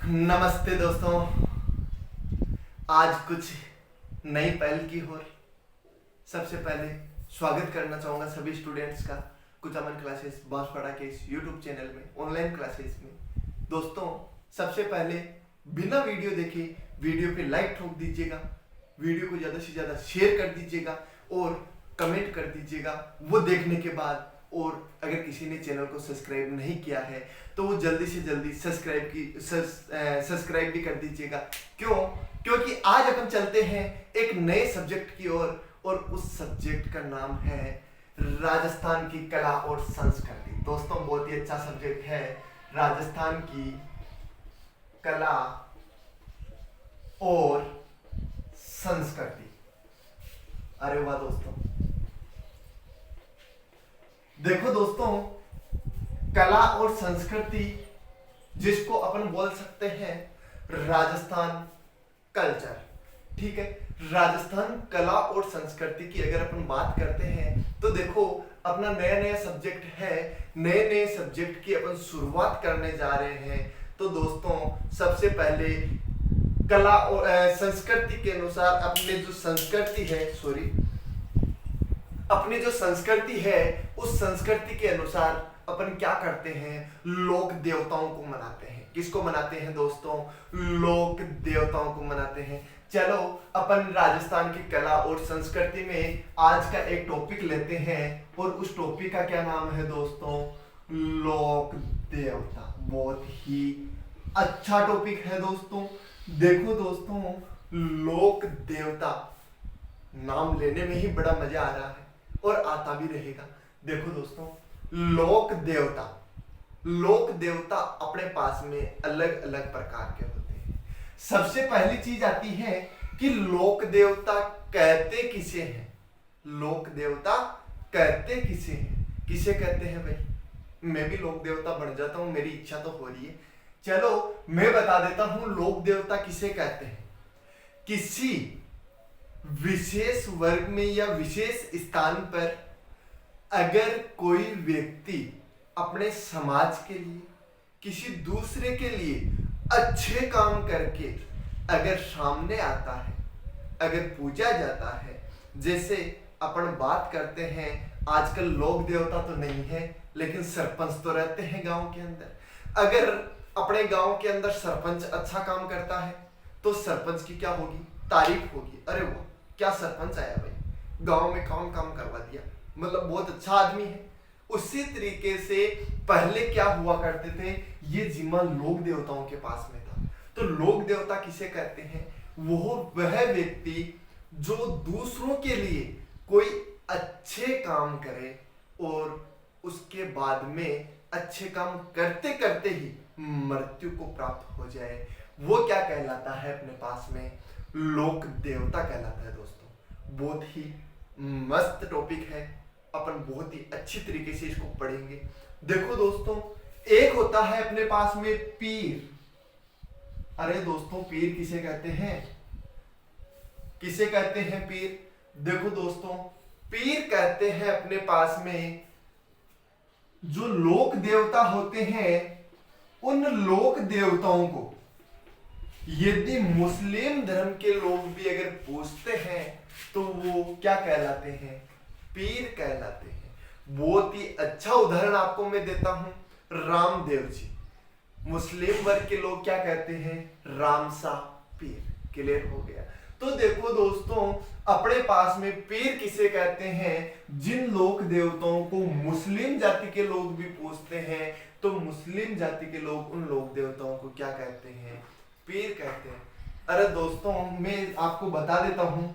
नमस्ते दोस्तों। आज कुछ नई पहल की ओर सबसे पहले स्वागत करना चाहूँगा सभी स्टूडेंट्स का कुछ अमन क्लासेस बांसवाड़ा के इस यूट्यूब चैनल में ऑनलाइन क्लासेस में। दोस्तों, सबसे पहले बिना वीडियो देखे वीडियो पे लाइक ठोक दीजिएगा, वीडियो को ज़्यादा से ज़्यादा शेयर कर दीजिएगा और कमेंट कर दीजिएगा वो देखने के बाद। और अगर किसी ने चैनल को सब्सक्राइब नहीं किया है तो वो जल्दी से जल्दी सब्सक्राइब भी कर दीजिएगा। क्यों? क्योंकि आज अपन चलते हैं एक नए सब्जेक्ट की ओर और उस सब्जेक्ट का नाम है राजस्थान की कला और संस्कृति। दोस्तों, बहुत ही अच्छा सब्जेक्ट है राजस्थान की कला और संस्कृति। अरे वाह दोस्तों, देखो दोस्तों, कला और संस्कृति जिसको अपन बोल सकते हैं राजस्थान कल्चर, ठीक है। राजस्थान कला और संस्कृति की अगर अपन बात करते हैं तो देखो, अपना नया नया सब्जेक्ट है, नए नए सब्जेक्ट की अपन शुरुआत करने जा रहे हैं। तो दोस्तों, सबसे पहले कला और संस्कृति के अनुसार अपने जो संस्कृति है उस संस्कृति के अनुसार अपन क्या करते हैं, लोक देवताओं को मनाते हैं। किसको मनाते हैं दोस्तों? लोक देवताओं को मनाते हैं। चलो, अपन राजस्थान की कला और संस्कृति में आज का एक टॉपिक लेते हैं और उस टॉपिक का क्या नाम है दोस्तों? लोक देवता। बहुत ही अच्छा टॉपिक है दोस्तों। देखो दोस्तों, लोक देवता नाम लेने में ही बड़ा मजा आ रहा है और आता भी रहेगा। देखो दोस्तों, लोक देवता अपने पास में अलग अलग प्रकार के होते हैं। सबसे पहली चीज आती है कि लोक देवता कहते किसे हैं? लोक देवता कहते किसे हैं? किसे कहते हैं भाई? मैं भी लोक देवता बन जाता हूं, मेरी इच्छा तो हो रही है। चलो, मैं बता देता हूं लोक देवता किसे कहते हैं। किसी विशेष वर्ग में या विशेष स्थान पर अगर कोई व्यक्ति अपने समाज के लिए, किसी दूसरे के लिए अच्छे काम करके अगर सामने आता है, अगर पूजा जाता है, जैसे अपन बात करते हैं आजकल लोक देवता तो नहीं है लेकिन सरपंच तो रहते हैं गांव के अंदर। अगर अपने गांव के अंदर सरपंच अच्छा काम करता है तो सरपंच की क्या होगी? तारीफ होगी। अरे वाह, क्या सरपंच आया भाई, गांव में काम करवा दिया, मतलब बहुत अच्छा आदमी है। उसी तरीके से पहले क्या हुआ करते थे, ये जिम्मा लोक देवताओं के पास में था। तो लोक देवता किसे कहते हैं? वह व्यक्ति जो दूसरों के लिए कोई अच्छे काम करे और उसके बाद में अच्छे काम करते करते ही मृत्यु को प्राप्त हो जाए, वो क्या कहलाता है अपने पास में? लोक देवता कहलाता है दोस्तों। बहुत ही मस्त टॉपिक है, अपन बहुत ही अच्छी तरीके से इसको पढ़ेंगे। देखो दोस्तों, एक होता है अपने पास में पीर। अरे दोस्तों, पीर किसे कहते हैं? किसे कहते हैं पीर? देखो दोस्तों, पीर कहते हैं अपने पास में जो लोक देवता होते हैं, उन लोक देवताओं को यदि मुस्लिम धर्म के लोग भी अगर पूछते हैं तो वो क्या कहलाते हैं? पीर कहलाते हैं। बहुत ही अच्छा उदाहरण आपको मैं देता हूं, रामदेव जी। मुस्लिम वर्ग के लोग क्या कहते हैं? रामसा पीर। क्लियर हो गया। तो देखो दोस्तों, अपने पास में पीर किसे कहते हैं? जिन लोक देवताओं को मुस्लिम जाति के लोग भी पूछते हैं तो मुस्लिम जाति के लोग उन लोक देवताओं को क्या कहते हैं? पीर कहते हैं। अरे दोस्तों, मैं आपको बता देता हूं,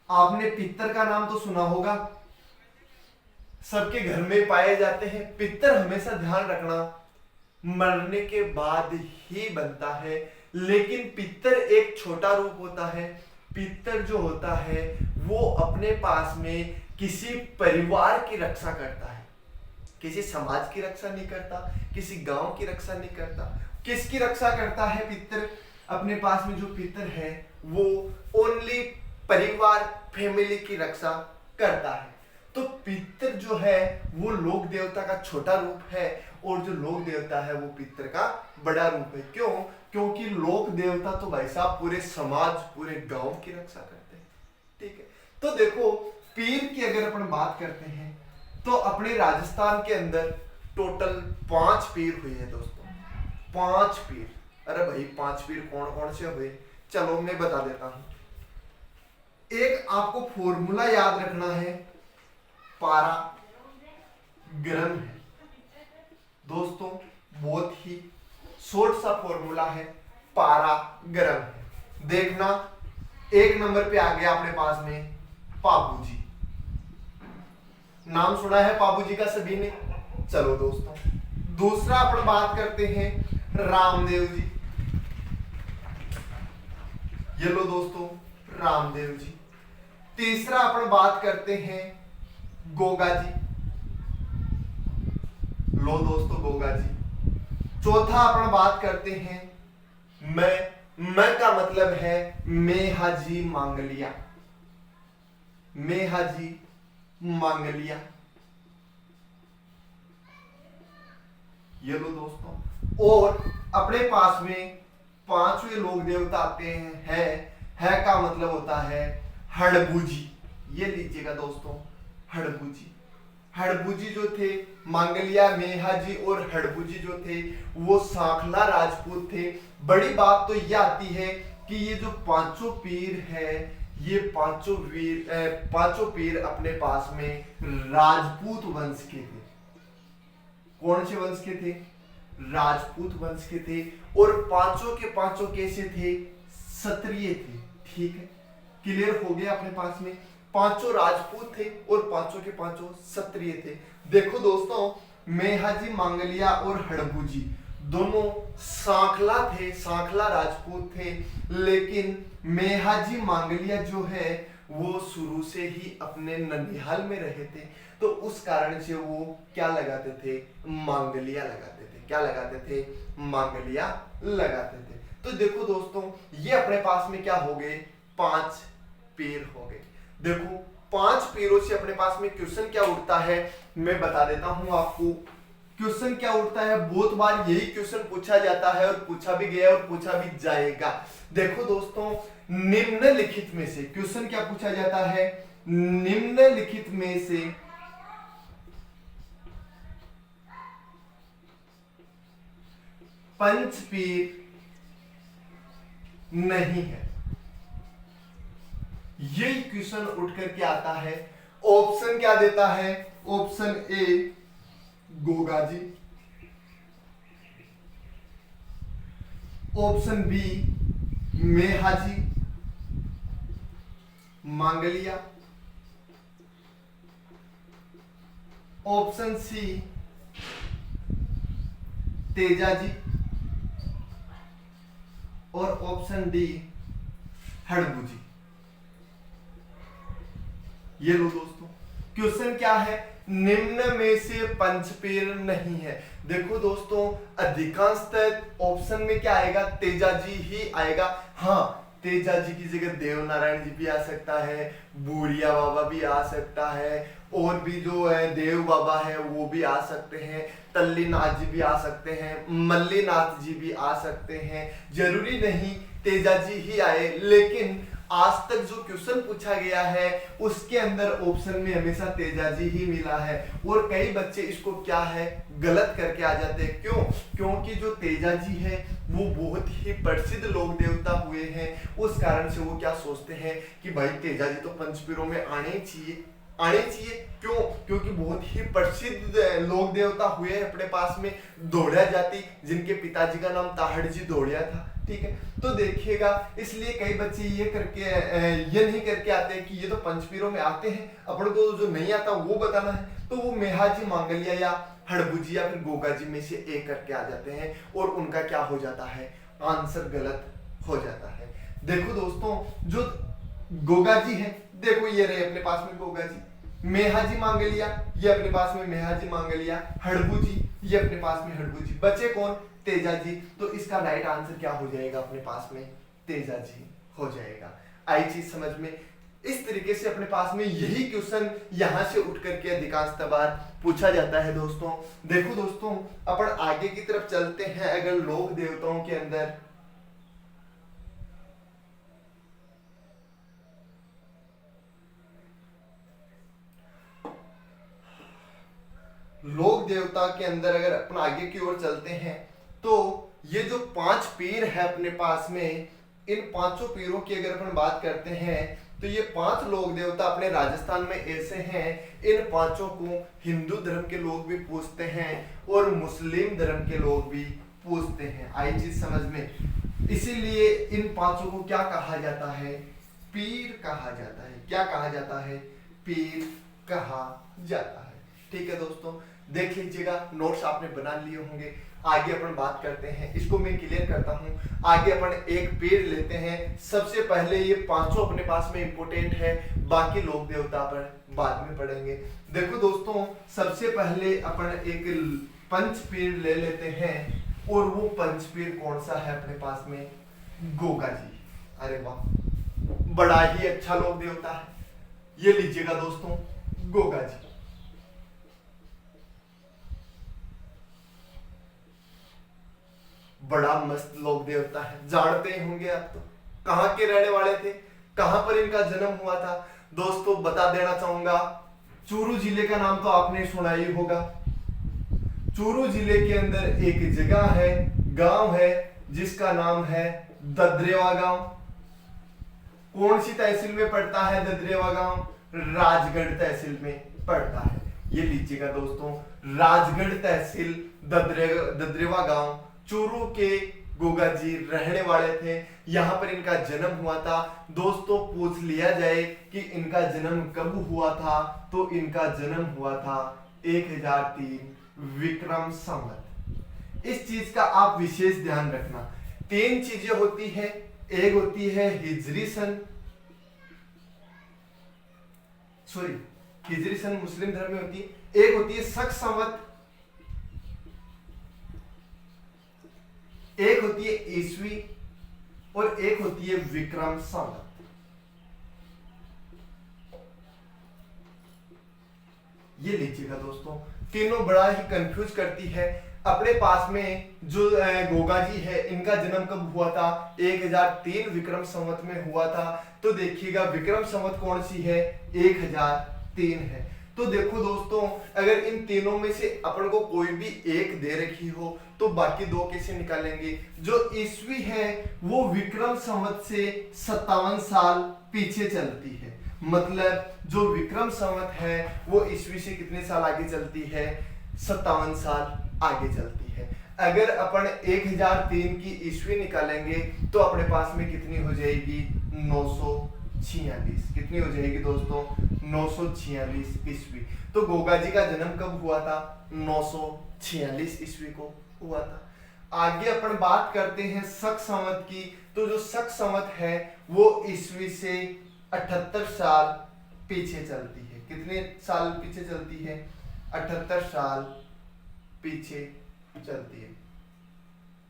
आपने पितर का नाम तो सुना होगा, सबके घर में पाए जाते हैं। पितर हमेशा ध्यान रखना मरने के बाद ही बनता है, लेकिन पितर एक छोटा रूप होता है। पितर जो होता है वो अपने पास में किसी परिवार की रक्षा करता है, किसी समाज की रक्षा नहीं करता, किसी गांव की रक्षा नहीं करता। किसकी रक्षा करता है पितर? अपने पास में जो पितर है वो ओनली परिवार, फैमिली की रक्षा करता है। तो पितर जो है वो लोक देवता का छोटा रूप है और जो लोक देवता है वो पितर का बड़ा रूप है। क्यों? क्योंकि लोक देवता तो भाई साहब पूरे समाज, पूरे गांव की रक्षा करते हैं। ठीक है, तो देखो पीर की अगर अपन बात करते हैं तो अपने राजस्थान के अंदर टोटल 5 पीर हुए हैं दोस्तों, 5 पीर। अरे भाई 5 पीर कौन कौन से हुए, चलो मैं बता देता हूं। एक आपको फॉर्मूला याद रखना है, पारा गर्म है दोस्तों, बहुत ही शॉर्ट सा फॉर्मूला है, पारा गर्म है। देखना 1 नंबर पे आ गया अपने पास में पाबूजी, नाम सुना है पाबूजी का सभी ने। चलो दोस्तों, दूसरा अपन बात करते हैं रामदेव जी। ये लो दोस्तों रामदेव जी। तीसरा अपन बात करते हैं गोगा जी, लो दोस्तों गोगा जी। चौथा अपन बात करते हैं मैं का मतलब है मेहाजी मांगलिया, मेहाजी मांगलिया। ये लो दोस्तों, और अपने पास में 5वें लोक देवता आते हैं, है का मतलब होता है हड़बूजी। ये लीजिएगा दोस्तों हड़बूजी। हड़बूजी जो थे, मांगलिया, मेहाजी और हड़बूजी जो थे वो सांखला राजपूत थे। बड़ी बात तो यह आती है कि ये जो 5 पीर है, ये 5 पीर अपने पास में राजपूत वंश के थे। कौन से वंश के थे? राजपूत वंश के थे। और 5 के 5 कैसे थे? क्षत्रिय थे। ठीक है, क्लियर हो गया अपने पास में। 5 राजपूत थे और 5 के 5 क्षत्रिय थे। देखो दोस्तों, मेहाजी मांगलिया और हड़बूजी दोनों सांखला थे, सांखला राजपूत थे। लेकिन मेहाजी मांगलिया जो है वो शुरू से ही अपने ननिहाल में रहे थे, तो उस कारण से वो क्या लगाते थे? मांगलिया लगाते थे। क्या लगाते थे? मांगलिया लगाते थे। तो देखो दोस्तों, ये अपने पास में क्या हो गए? 5 पीर हो गए। देखो 5 पीरों से अपने पास में क्वेश्चन क्या उठता है, मैं बता देता हूं आपको। क्वेश्चन क्या उठता है, बहुत बार यही क्वेश्चन पूछा जाता है और पूछा भी गया और पूछा भी जाएगा। देखो दोस्तों, निम्नलिखित में से क्वेश्चन क्या पूछा जाता है? निम्नलिखित में से पंचपीर नहीं है। यही क्वेश्चन उठ करके आता है। ऑप्शन क्या देता है? Option A Goga ji, option B Mehaji Mangaliya, option C Tejaji और ऑप्शन डी हड़बूजी। ये लो दोस्तों, क्वेश्चन क्या है? निम्न में से पंचपीर नहीं है। देखो दोस्तों, अधिकांशतः ऑप्शन में क्या आएगा? तेजाजी ही आएगा। हाँ, तेजाजी की जगह देवनारायण जी भी आ सकता है, बूरिया बाबा भी आ सकता है, और भी जो है देव बाबा है वो भी आ सकते हैं, तल्लीनाथ जी भी आ सकते हैं, मल्लीनाथ जी भी आ सकते हैं। जरूरी नहीं तेजाजी ही आए, लेकिन आज तक जो क्वेश्चन पूछा गया है उसके अंदर ऑप्शन में हमेशा तेजाजी ही मिला है। और कई बच्चे इसको क्या है गलत करके आ जाते हैं। क्यों? क्योंकि जो तेजाजी है वो बहुत ही प्रसिद्ध लोक देवता हुए हैं, उस कारण से वो क्या सोचते हैं कि भाई तेजाजी तो पंचपीरों में आने ही चाहिए, आने चाहिए। क्यों? क्योंकि बहुत ही प्रसिद्ध लोक देवता हुए हैं अपने पास में। दौड़िया जाति, जिनके पिताजी का नाम ताहड़ जी दौड़िया था। ठीक है, तो देखिएगा, इसलिए कई बच्चे ये नहीं करके आते हैं कि ये तो पंचपीरों में आते हैं, अपन को जो नहीं आता वो बताना है, तो वो मेहाजी मांगलिया या हड़बूजी या फिर गोगा जी में से एक करके आ जाते हैं और उनका क्या हो जाता है? आंसर गलत हो जाता है। देखो दोस्तों, जो गोगा जी है, देखो ये रहे अपने पास में गोगा जी, मेहाजी मांगलिया ये अपने पास में मेहाजी मांगलिया, हड़बूजी ये अपने पास में हड़बूजी, बचे कौन? तेजाजी। तो इसका राइट आंसर क्या हो जाएगा अपने पास में? तेजाजी हो जाएगा। आई चीज समझ में? इस तरीके से अपने पास में यही क्वेश्चन यहां से उठ करके अधिकांश बार पूछा जाता है दोस्तों। देखो दोस्तों, अपन आगे की तरफ चलते हैं। अगर लोक देवताओं के अंदर लोक देवता के अंदर अगर अपन आगे की ओर चलते हैं तो ये जो 5 पीर है अपने पास में, इन 5 पीरों की अगर अपन बात करते हैं तो ये 5 लोक देवता अपने राजस्थान में ऐसे हैं। इन 5 को हिंदू धर्म के लोग भी पूजते हैं और मुस्लिम धर्म के लोग भी पूजते हैं। आई चीज समझ में। इसीलिए इन 5 को क्या कहा जाता है? पीर कहा जाता है। क्या कहा जाता है? पीर कहा जाता है। ठीक है दोस्तों, देख लीजिएगा, नोट्स आपने बना लिए होंगे। आगे अपन बात करते हैं, इसको मैं क्लियर करता हूं। आगे अपन एक पेड़ लेते हैं। सबसे पहले ये 5 अपने पास में इंपोर्टेंट है, बाकी लोक देवता पर बाद में पढ़ेंगे। देखो दोस्तों, सबसे पहले अपन एक पंच पेड़ ले लेते हैं, और वो पंच पेड़ कौन सा है अपने पास में? गोगा जी। अरे वाह, बड़ा ही अच्छा लोक देवता है। ये लीजिएगा दोस्तों, गोगा जी। बड़ा मस्त लोक देवता है, जानते ही होंगे आप तो। कहां के रहने वाले थे, कहां पर इनका जन्म हुआ था? दोस्तों बता देना चाहूंगा, चूरू जिले का नाम तो आपने सुना ही होगा। चूरू जिले के अंदर एक जगह है, गांव है, जिसका नाम है ददरेवा गांव। कौन सी तहसील में पड़ता है ददरेवा गांव? राजगढ़ तहसील में पड़ता है। ये लीजिएगा दोस्तों, राजगढ़ तहसील ददरेवा गांव, चूरू के गोगा जी रहने वाले थे। यहां पर इनका जन्म हुआ था। दोस्तों पूछ लिया जाए कि इनका जन्म कब हुआ था, तो इनका जन्म हुआ था 1003 विक्रम संवत। इस चीज का आप विशेष ध्यान रखना। 3 चीजें होती है, एक होती है हिजरी सन, हिजरी सन मुस्लिम धर्म में होती है, एक होती है शक संवत, एक होती है ईस्वी, और एक होती है विक्रम संवत। ये लीजिएगा दोस्तों, तीनों बड़ा ही कंफ्यूज करती है। अपने पास में जो गोगा जी है, इनका जन्म कब हुआ था? 1003 विक्रम संवत में हुआ था। तो देखिएगा विक्रम संवत कौन सी है? 1003 है। तो देखो दोस्तों, अगर इन तीनों में से अपन को कोई भी एक दे रखी हो तो बाकी 2 कैसे निकालेंगे? जो ईस्वी है वो विक्रम संवत से 57 साल पीछे चलती है। मतलब जो विक्रम संवत है वो ईस्वी से कितने साल आगे चलती है? 57 साल आगे चलती है। अगर अपन 1003 की ईस्वी निकालेंगे तो अपने पास में कितनी हो जाएगी? 946। कितनी हो जाएगी दोस्तों? 946 ईस्वी। तो गोगा जी का जन्म कब हुआ था? 946 ईस्वी को हुआ था। आगे अपन बात करते हैं शक संवत की। तो जो शक संवत है वो ईस्वी से 78 साल पीछे चलती है। कितने साल पीछे चलती है? 78 साल पीछे चलती है।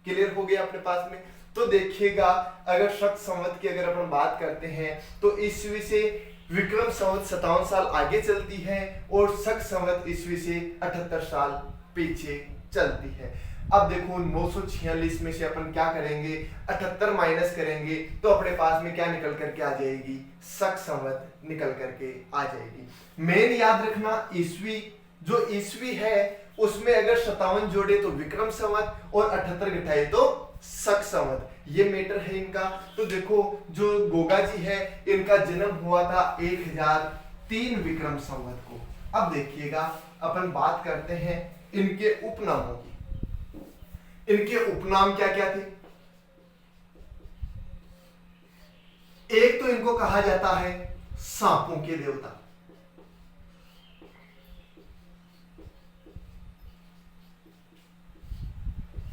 क्लियर हो गया अपने पास में? तो देखिएगा, अगर शक संवत की अगर अपन बात करते हैं तो ईस्वी से विक्रम संवत 57 साल आगे चलती है, और शक संवत ईस्वी से 78 साल पीछे चलती है। अब देखो 946 में से अपन क्या करेंगे? 78 माइनस करेंगे तो अपने पास में क्या निकल करके आ जाएगी? शक संवत निकल करके आ जाएगी। मेन याद रखना, ईस्वी जो ईस्वी है उसमें अगर 57 जोड़े तो विक्रम संवत, और 78 घटाए तो शक संवत। ये मैटर है इनका। तो देखो जो गोगा जी है, इनका जन्म हुआ था 1003 विक्रम संवत को। अब देखिएगा, अपन बात करते हैं इनके उपनामों की। इनके उपनाम क्या क्या थे? एक तो इनको कहा जाता है सांपों के देवता।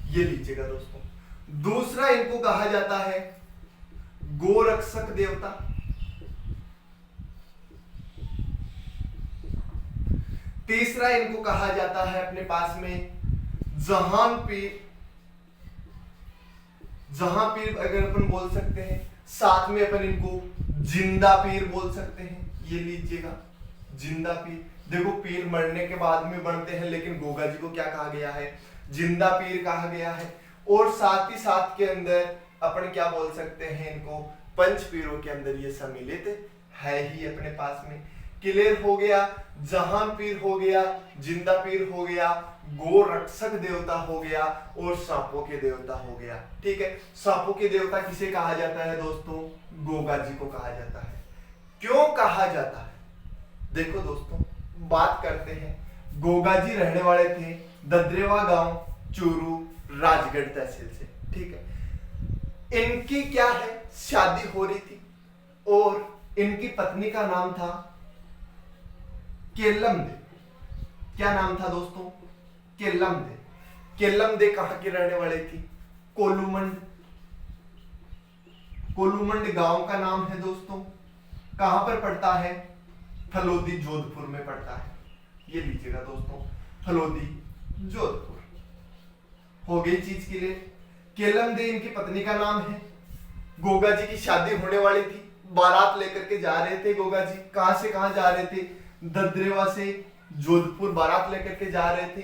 ये लीजिएगा दोस्तों। दूसरा इनको कहा जाता है गोरक्षक देवता। तीसरा इनको कहा जाता है अपने पास में जहां पीर। जहां पीर अगर अपन बोल सकते हैं, साथ में अपन इनको जिंदा पीर बोल सकते हैं, ये लीजिएगा जिंदा पीर। देखो पीर मरने के बाद में बनते हैं, लेकिन गोगा जी को क्या कहा गया है, जिंदा पीर कहा गया है। और साथ ही साथ के अंदर अपन क्या बोल सकते हैं इनको, पंच पीरों के अंदर ये सम्मिलित है ही अपने पास में। क्लियर हो गया, जहां पीर हो गया, जिंदा पीर हो गया, गो रक्षक देवता हो गया, और सांपों के देवता हो गया। ठीक है, सांपों के देवता किसे कहा जाता है दोस्तों, गोगा जी को कहा जाता है। क्यों कहा जाता है, देखो दोस्तों बात करते हैं। गोगा जी रहने वाले थे ददरेवा गांव, चूरू, राजगढ़ तहसील से। ठीक है, इनकी क्या है, शादी हो रही थी और इनकी पत्नी का नाम था केल्लम दे। क्या नाम था दोस्तों, केल्लम दे। केल्लम दे कहां के रहने वाले थी, कोलूमंड। कोलूमंड गांव का नाम है दोस्तों, कहां पर पड़ता है, फलोदी जोधपुर में पड़ता है। ये लीजिएगा दोस्तों, फलोदी जोधपुर। हो गई चीज के लिए। केल्लम दे इनकी पत्नी का नाम है। गोगा जी की शादी होने वाली थी, बारात लेकर के जा रहे थे गोगा जी। कहां से कहां जा रहे थे, ददरेवा से जोधपुर बारात लेकर के जा रहे थे।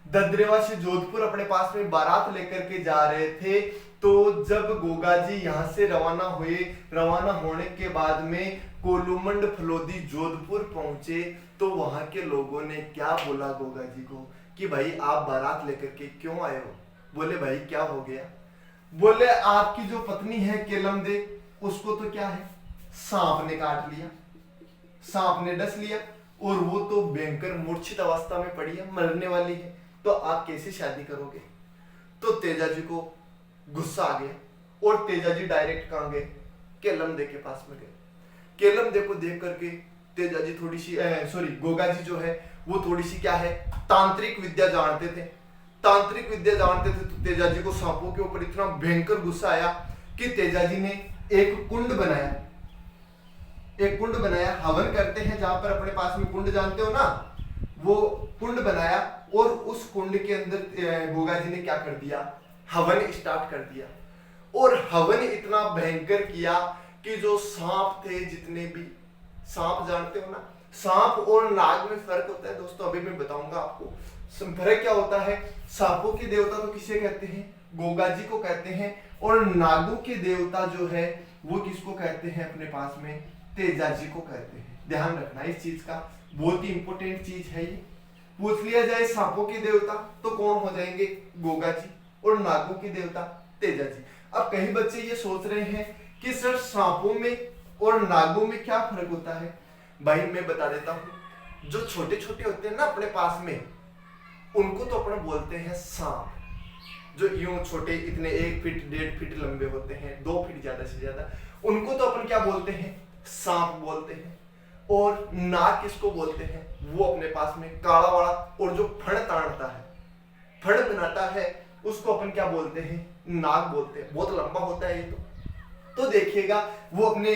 ददरेवा से जोधपुर अपने पास में बारात लेकर के जा रहे थे। तो जब गोगा जी यहां से रवाना हुए, रवाना होने के बाद में कोलूमंड फलोदी जोधपुर पहुंचे, तो वहां के लोगों ने क्या बोला गोगा जी को कि भाई आप बारात लेकर के क्यों आए हो। बोले भाई क्या हो गया, बोले आपकी जो पत्नी है केल्लम दे, उसको तो क्या है, सांप ने काट लिया, सांप ने डस लिया, और वो तो भयंकर मूर्छित अवस्था में पड़ी है, मरने वाली है, तो आप कैसे शादी करोगे। तो तेजा जी को गुस्सा आ गया, और तेजा जी डायरेक्ट कहां गए, केल्लम दे के पास में गए। केल्लम दे को देख करके तेजा जी थोड़ी सी गोगा जी जो है वो थोड़ी सी क्या है, तांत्रिक विद्या जानते थे। तांत्रिक विद्या जानते थे, तो तेजा जी को सांपों के ऊपर इतना भयंकर गुस्सा आया कि तेजा जी ने एक कुंड बनाया। एक कुंड बनाया, हवन करते हैं जहां पर अपने पास में कुंड जानते हो ना, वो कुंड बनाया, और उस कुंड के अंदर गोगा जी ने क्या कर दिया, हवन स्टार्ट कर दिया। और हवन इतना भयंकर किया कि जो सांप थे, जितने भी सांप जानते हो ना, सांप और नाग में फर्क होता है दोस्तों, अभी मैं बताऊंगा आपको फर्क क्या होता है। सांपों के देवता तो किसे कहते हैं, गोगा जी को कहते हैं, और नागों के देवता जो है वो किसको कहते हैं अपने पास में, तेजा जी को कहते हैं। ध्यान रखना इस चीज का, बहुत ही इंपॉर्टेंट चीज है ये। पूछ लिया जाए सांपों के देवता तो कौन हो जाएंगे, गोगा जी, और नागों के देवता तेजा जी। अब कई बच्चे ये सोच रहे हैं कि सर सांपों में और नागों में क्या फर्क होता है। भाई मैं बता देता हूं, जो छोटे छोटे होते हैं ना अपने पास में, उनको तो अपन बोलते हैं सांप। जो यूं छोटे इतने 1 फीट 1.5 फीट लंबे होते हैं, 2 फीट ज्यादा से ज्यादा, उनको तो अपन क्या बोलते हैं, सांप बोलते हैं। और नाग किसको बोलते हैं, वो अपने पास में काला वाला, और जो फण ताड़ता है, फण बनाता है, उसको अपन क्या बोलते हैं, नाग बोलते हैं। बहुत लंबा होता है ये तो देखिएगा वो अपने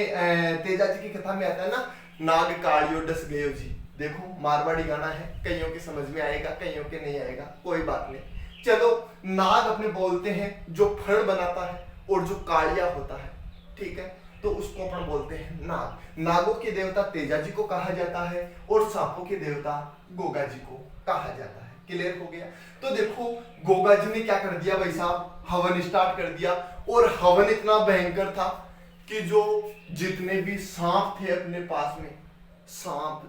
तेजा जी की कथा में आता है ना, नाग कालियो डस गयो जी। देखो मारवाड़ी गाना है, कईयों के समझ में आएगा, कईयों के नहीं आएगा, कोई बात नहीं। चलो, नाग अपने बोलते हैं जो फण बनाता है और जो कालिया होता है, ठीक है, तो उसको अपन बोलते हैं नाग। नागों के देवता तेजा जी को कहा जाता है, और सांपों के देवता गोगा जी को कहा जाता है। क्लियर हो गया। तो देखो गोगा जी ने क्या कर दिया भाई साहब, हवन स्टार्ट कर दिया, और हवन इतना भयंकर था कि जो जितने भी सांप थे अपने पास में, सांप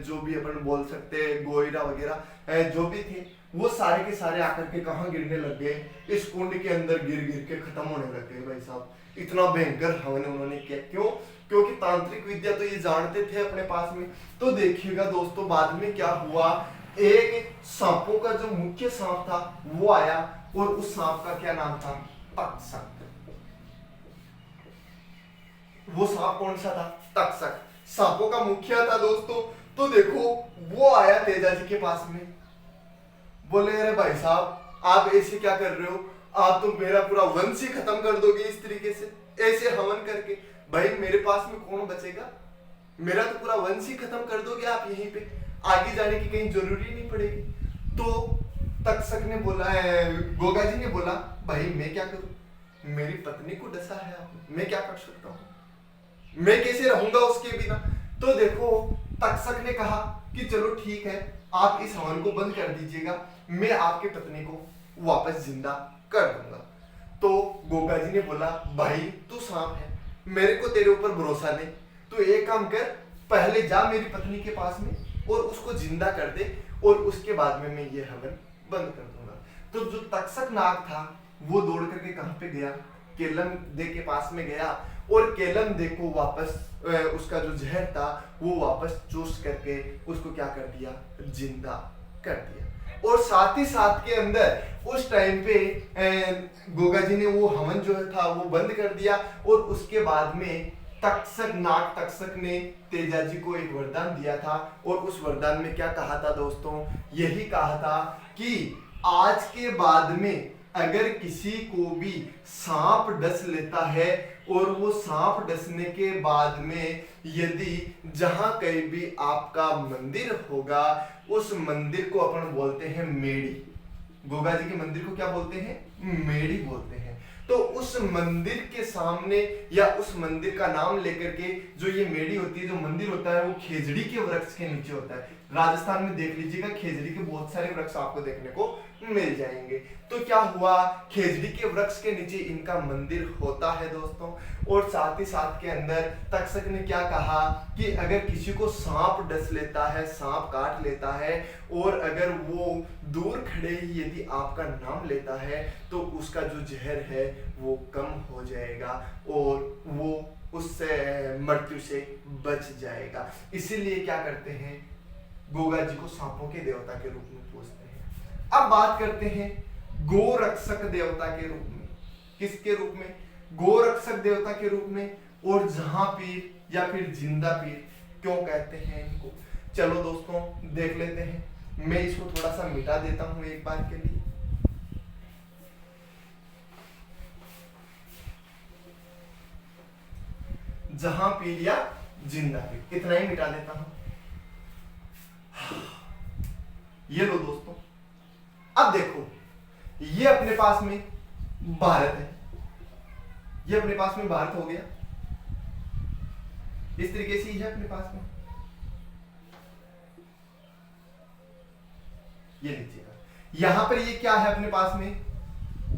जो भी अपन बोल सकते हैं, गोइरा वगैरह जो भी थे, वो सारे के सारे आकर के कहां गिरने लग गए, इस कुंड के अंदर गिर गिर के खत्म होने लग गए भाई साहब। इतना भयंकर हवन उन्होंने किया। क्यों, क्योंकि तांत्रिक विद्या तो ये जानते थे अपने पास में। तो देखिएगा दोस्तों बाद में क्या हुआ, एक सांपों का जो मुख्य सांप था वो आया, और उस सांप का क्या नाम था, तक्षक। वो सांप कौन सा था, तक्षक, सांपों का मुखिया था दोस्तों। तो देखो वो आया तेजा जी के पास में, बोले अरे भाई साहब आप ऐसे क्या कर रहे हो, आप तो मेरा पूरा वंश ही खत्म कर दोगे इस तरीके से, ऐसे हवन करके। भाई मेरे पास में कौन बचेगा, मेरा तो पूरा वंश ही खत्म कर दोगे आप, यहीं पे आगे जाने की कहीं जरूरी नहीं पड़ेगी। तो तक्षक ने बोला, गोगा जी ने बोला भाई मैं क्या करूं, मेरी पत्नी को डसा है आपने, मैं क्या कर सकता हूँ, मैं कैसे रहूंगा उसके बिना। तो देखो तक्षक ने कहा कि चलो ठीक है, आप इस हवन को बंद कर दीजिएगा, मैं आपकी पत्नी को वापस जिंदा कर दूंगा। तो गोगा जी ने बोला भाई तू सांप है, मेरे को तेरे ऊपर भरोसा नहीं, तो एक काम कर, पहले जा मेरी पत्नी के पास में और उसको जिंदा कर दे, और उसके बाद में मैं ये हवन बंद कर दूंगा। तो जो तक्षक नाग था वो दौड़ करके कहाँ पे गया, केलम दे के पास में गया, और केलम दे को वापस उसका जो जहर था वो वापस चूस करके उसको क्या कर दिया, जिंदा कर दिया। और साथ ही साथ के अंदर उस टाइम पे गोगा जी ने वो हवन जो था वो बंद कर दिया, और उसके बाद में तक्षक नाग तक्षक ने तेजा जी को एक वरदान दिया था, और उस वरदान में क्या कहा था दोस्तों, यही कहा था कि आज के बाद में अगर किसी को भी सांप डस लेता है, और वो सांप डसने के बाद में यदि जहां कहीं भी आपका मंदिर होगा, उस मंदिर को अपन बोलते हैं मेड़ी, गोगा जी के मंदिर को क्या बोलते हैं, मेड़ी बोलते हैं। तो उस मंदिर के सामने या उस मंदिर का नाम लेकर के, जो ये मेड़ी होती है, जो मंदिर होता है वो खेजड़ी के वृक्ष के नीचे होता है। राजस्थान में देख लीजिएगा खेजड़ी के बहुत सारे वृक्ष आपको देखने को मिल जाएंगे। तो क्या हुआ, खेजड़ी के वृक्ष के नीचे इनका मंदिर होता है दोस्तों। और साथ ही साथ के अंदर तक्षक ने क्या कहा कि अगर किसी को सांप डस लेता है, सांप काट लेता है, और अगर वो दूर खड़े ही यदि आपका नाम लेता है, तो उसका जो जहर है वो कम हो जाएगा और वो उससे मृत्यु से बच जाएगा। इसीलिए क्या करते हैं, गोगा जी को सांपों के देवता के रूप में पूजते हैं। अब बात करते हैं गोरक्षक देवता के रूप में। किसके रूप में, गोरक्षक देवता के रूप में। और जहां पीर या फिर जिंदा पीर क्यों कहते हैं इनको, चलो दोस्तों देख लेते हैं। मैं इसको थोड़ा सा मिटा देता हूं एक बार के लिए। जहां पीर या जिंदा पीर, इतना ही मिटा देता हूं। ये लो दोस्तों, अब देखो ये अपने पास में भारत है, ये अपने पास में भारत हो गया, इस तरीके से है अपने पास में, ये लीजिएगा। यहां पर ये क्या है अपने पास में,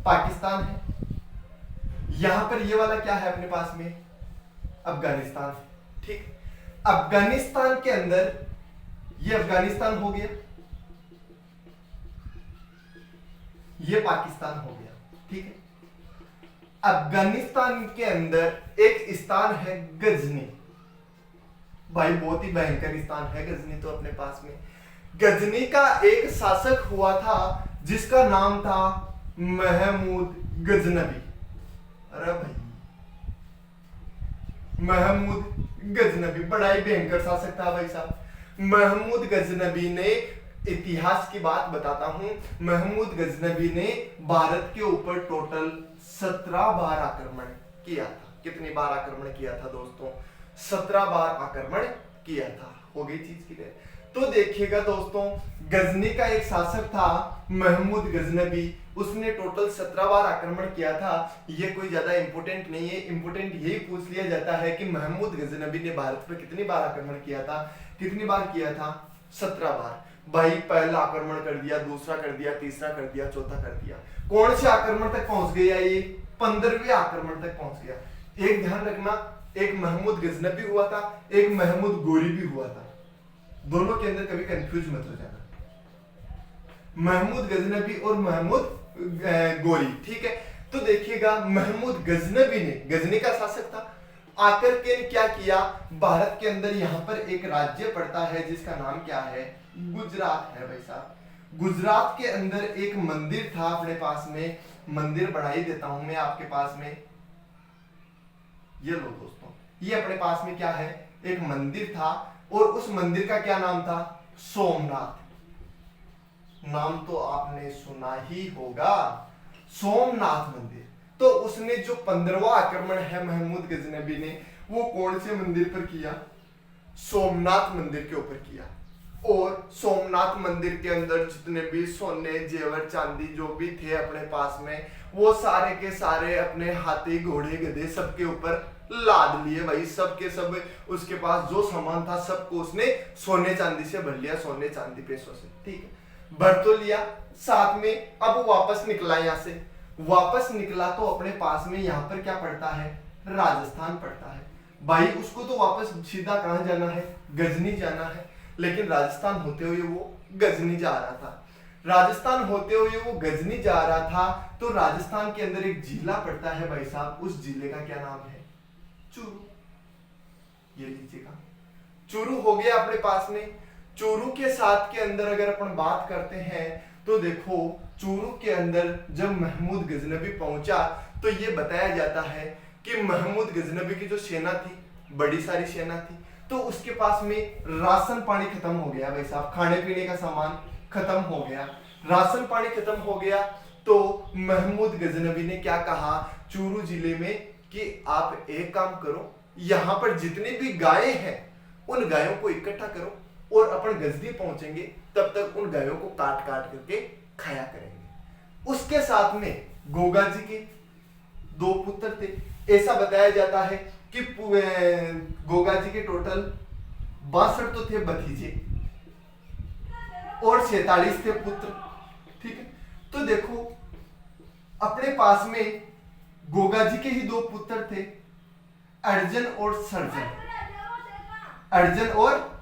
पाकिस्तान है। यहां पर ये वाला क्या है अपने पास में, अफगानिस्तान। ठीक, अफगानिस्तान के अंदर ये अफगानिस्तान हो गया, ये पाकिस्तान हो गया। ठीक है, अफगानिस्तान के अंदर एक स्थान है गजनी। भाई बहुत ही भयंकर स्थान है गजनी तो अपने पास में। गजनी का एक शासक हुआ था जिसका नाम था महमूद गजनबी। अरे भाई महमूद गजनबी बड़ा ही भयंकर शासक था भाई साहब। महमूद गजनबी ने, इतिहास की बात बताता हूं, महमूद गजनबी ने भारत के ऊपर टोटल 17 बार आक्रमण किया था। कितनी बार आक्रमण किया था दोस्तों, 17 बार आक्रमण किया था। हो गई चीज क्लियर। तो देखिएगा दोस्तों, गजनी का एक शासक था महमूद गजनबी, उसने टोटल 17 बार आक्रमण किया था। ये कोई ज्यादा इंपोर्टेंट नहीं है, इंपोर्टेंट यही पूछ लिया जाता है कि महमूद गजनबी ने भारत पर कितनी बार आक्रमण किया था। कितनी बार किया था, 17 बार। भाई पहला आक्रमण कर दिया, दूसरा कर दिया, तीसरा कर दिया, चौथा कर दिया। कौन से आक्रमण तक पहुंच गया ये, 15वें आक्रमण तक पहुंच गया। एक ध्यान रखना, एक महमूद गजनबी हुआ था, एक महमूद गोरी भी हुआ था। दोनों के अंदर कभी कंफ्यूज मत हो जाना, महमूद गजनबी और महमूद गोरी। ठीक है, तो देखिएगा महमूद गजनबी ने, गजनी का शासक था, आकर के क्या किया, भारत के अंदर यहाँ पर एक राज्य पड़ता है जिसका नाम क्या है, गुजरात है भाई साहब। गुजरात के अंदर एक मंदिर था अपने पास में, मंदिर बना ही देता हूं मैं आपके पास में। ये लो दोस्तों, ये अपने पास में क्या है, एक मंदिर था, और उस मंदिर का क्या नाम था, सोमनाथ। नाम तो आपने सुना ही होगा, सोमनाथ मंदिर। तो उसने जो 15वां आक्रमण है महमूद गजनबी ने, वो कौन से मंदिर पर किया, सोमनाथ मंदिर के ऊपर किया। और सोमनाथ मंदिर के अंदर जितने भी सोने जेवर चांदी जो भी थे अपने पास में, वो सारे के सारे अपने हाथी घोड़े गधे सबके ऊपर लाद लिए भाई, सब के सब उसके पास जो सामान था सबको उसने सोने चांदी से भर लिया, सोने चांदी पैसों से, ठीक है, भर तो लिया। साथ में अब वापस निकला, यहाँ से वापस निकला तो अपने पास में यहाँ पर क्या पड़ता है, राजस्थान पड़ता है भाई। उसको तो वापस सीधा कहाँ जाना है, गजनी जाना है, लेकिन राजस्थान होते हुए वो गजनी जा रहा था। राजस्थान होते हुए वो गजनी जा रहा था तो राजस्थान के अंदर एक जिला पड़ता है भाई साहब, उस जिले का क्या नाम है, चूरू। ये लीजिएगा, चूरू हो गया अपने पास में। चूरू के साथ के अंदर अगर अपन बात करते हैं तो देखो, चूरू के अंदर जब महमूद गजनबी पहुंचा तो ये बताया जाता है कि महमूद गजनबी की जो सेना थी, बड़ी सारी सेना थी, तो उसके पास में राशन पानी खत्म हो गया भाई साहब, खाने पीने का सामान खत्म हो गया, राशन पानी खत्म हो गया। तो महमूद गजनबी ने क्या कहा चूरू जिले में कि आप एक काम करो, यहाँ पर जितनी भी गायें हैं उन गायों को इकट्ठा करो और अपन गजनी पहुंचेंगे तब तक उन गायों को काट काट करके खाया करेंगे। उसके साथ में गोगा जी के 2 पुत्र थे। ऐसा बताया जाता है कि गोगा जी के टोटल 62 तो थे भतीजे और 46 थे पुत्र, ठीक है। तो देखो अपने पास में गोगा जी के ही 2 पुत्र थे, अर्जन और सर्जन। अर्जन और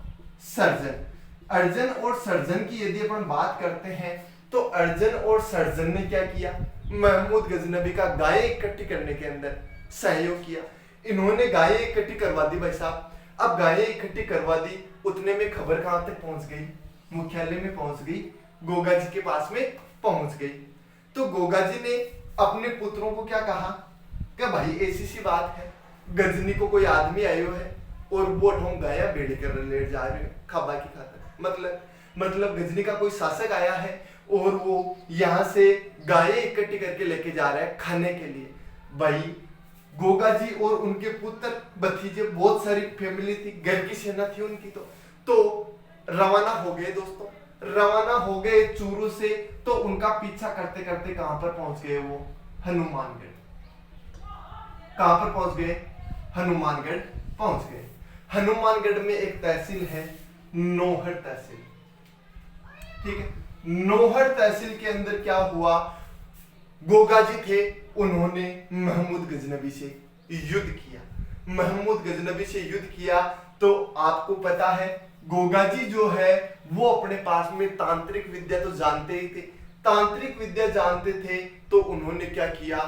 सर्जन, अर्जन और सर्जन की यदि अपन बात करते हैं तो अर्जन और सर्जन ने क्या किया, महमूद गजनबी का गायें इकट्ठी करने के अंदर सहयोग किया। इन्होंने गायें इकट्ठी करवा दी भाई साहब। अब गायें इकट्ठी करवा दी, उतने में खबर कहां तक पहुंच गई, मुख्यालय में पहुंच गई, गोगा जी के पास में पहुंच गई। तो गोगा जी ने अपने पुत्रों को क्या कहा कि भाई ऐसी सी बात है, गजनी को कोई आदमी आयो है और वो ढोंग गाया बेड़े कर लेट जा रहे हैं खाबा की खातर, मतलब गजनी का कोई शासक आया है और वो यहाँ से गायें इकट्ठी करके लेके जा रहा है खाने के लिए। भाई गोगा जी और उनके पुत्र भतीजे, बहुत सारी फैमिली थी, घर की सेना थी उनकी, तो रवाना हो गए दोस्तों, रवाना हो गए चूरू से। तो उनका पीछा करते करते कहां पर पहुंच गए, वो हनुमानगढ़। कहां पर पहुंच गए, हनुमानगढ़ पहुंच गए। हनुमानगढ़ में एक तहसील है नौहर तहसील, ठीक है। नौहर तहसील के अंदर क्या हुआ, गोगा जी थे, उन्होंने महमूद गजनबी से युद्ध किया। महमूद गजनबी से युद्ध किया तो आपको पता है गोगा जी जो है वो अपने पास में तांत्रिक विद्या तो जानते ही थे, तांत्रिक विद्या जानते थे। तो उन्होंने क्या किया,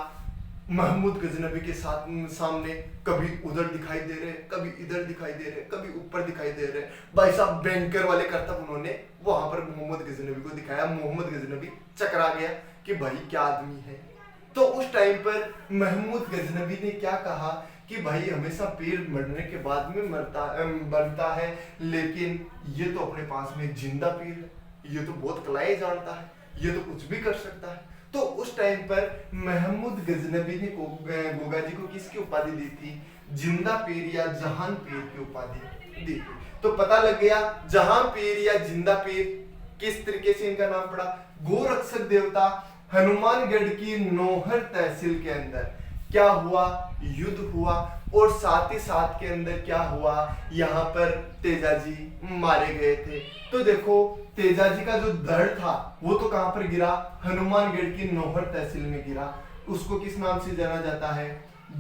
महमूद गजनबी के साथ सामने कभी उधर दिखाई दे रहे, कभी इधर दिखाई दे रहे, कभी ऊपर दिखाई दे रहे, भाई साहब बैंकर वाले करतब उन्होंने वहां पर मोहम्मद गजनबी को दिखाया। मोहम्मद गजनबी चकरा गया कि भाई क्या आदमी है। तो उस टाइम पर महमूद गजनबी ने क्या कहा कि भाई हमेशा पेड़ मरने के बाद में बनता है, लेकिन ये तो अपने पास में जिंदा पेड़ है, ये तो बहुत कलाएं जानता है, ये तो कुछ भी कर सकता है। तो उस टाइम पर महमूद गजनबी ने गोगा जी को किसकी उपाधि दी थी, जिंदा पीर या जहान पीर की उपाधि दी थी। तो पता लग गया जहां पीर या जिंदा पीर किस तरीके से इनका नाम पड़ा। गोरक्षक देवता हनुमानगढ़ की नौहर तहसील के अंदर क्या हुआ, युद्ध हुआ और साथ ही साथ के अंदर क्या हुआ, यहाँ पर तेजाजी मारे गए थे। तो देखो तेजाजी का जो धड़ था वो तो कहां पर गिरा, हनुमानगढ़ की नौहर तहसील में गिरा। उसको किस नाम से जाना जाता है,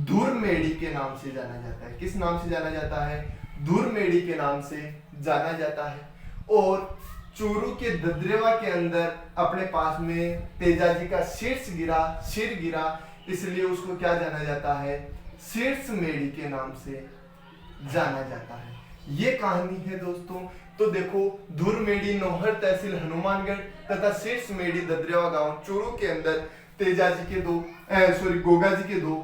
धुरमेड़ी के नाम से जाना जाता है। किस नाम से जाना जाता है, धुरमेड़ी के नाम से जाना जाता है। और चूरू के ददरेवा के अंदर अपने पास में तेजाजी का सिर गिरा, इसलिए उसको क्या जाना जाता है, शीर्ष मेड़ी के नाम से जाना जाता है। ये कहानी है दोस्तों। तो देखो धुरमेड़ी नौहर तहसील हनुमानगढ़ तथा शीर्ष मेड़ी ददरेवा गांव चूरू के अंदर तेजाजी के गोगा जी के 2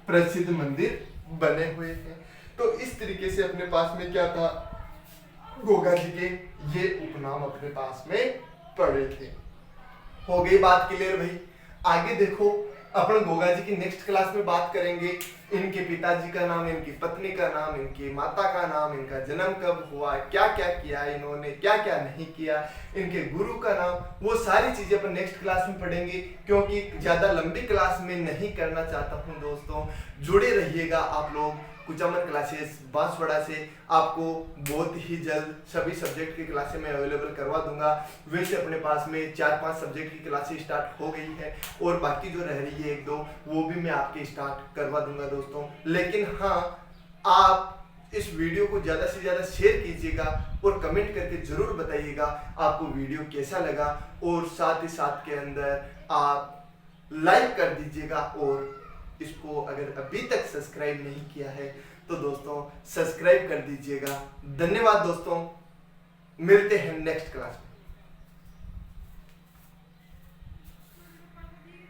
प्रसिद्ध मंदिर बने हुए हैं। तो इस तरीके से अपने पास में क्या था, गोगा जी के ये उपनाम अपने पास में पड़े थे। हो गई बात क्लियर भाई। आगे देखो अपन गोगा जी की नेक्स्ट क्लास में बात करेंगे इनके पिताजी का नाम, इनकी पत्नी का नाम, इनकी माता का नाम, इनका जन्म कब हुआ, क्या क्या किया इन्होंने, क्या क्या नहीं किया, इनके गुरु का नाम, वो सारी चीजें अपन नेक्स्ट क्लास में पढ़ेंगे, क्योंकि ज्यादा लंबी क्लास में नहीं करना चाहता हूँ दोस्तों। जुड़े रहिएगा आप लोग कुचामन क्लासेस बांसवाड़ा से। आपको बहुत ही जल्द सभी सब्जेक्ट की क्लासें मैं अवेलेबल करवा दूंगा। वैसे अपने पास में 4-5 सब्जेक्ट की क्लासेस स्टार्ट हो गई है और बाकी जो रह रही है 1-2 वो भी मैं आपके स्टार्ट करवा दूंगा दोस्तों। लेकिन हाँ, आप इस वीडियो को ज़्यादा से ज़्यादा शेयर कीजिएगा और कमेंट करके ज़रूर बताइएगा आपको वीडियो कैसा लगा, और साथ ही साथ के अंदर आप लाइक कर दीजिएगा, और इसको अगर अभी तक सब्सक्राइब नहीं किया है तो दोस्तों सब्सक्राइब कर दीजिएगा। धन्यवाद दोस्तों, मिलते हैं नेक्स्ट क्लास में।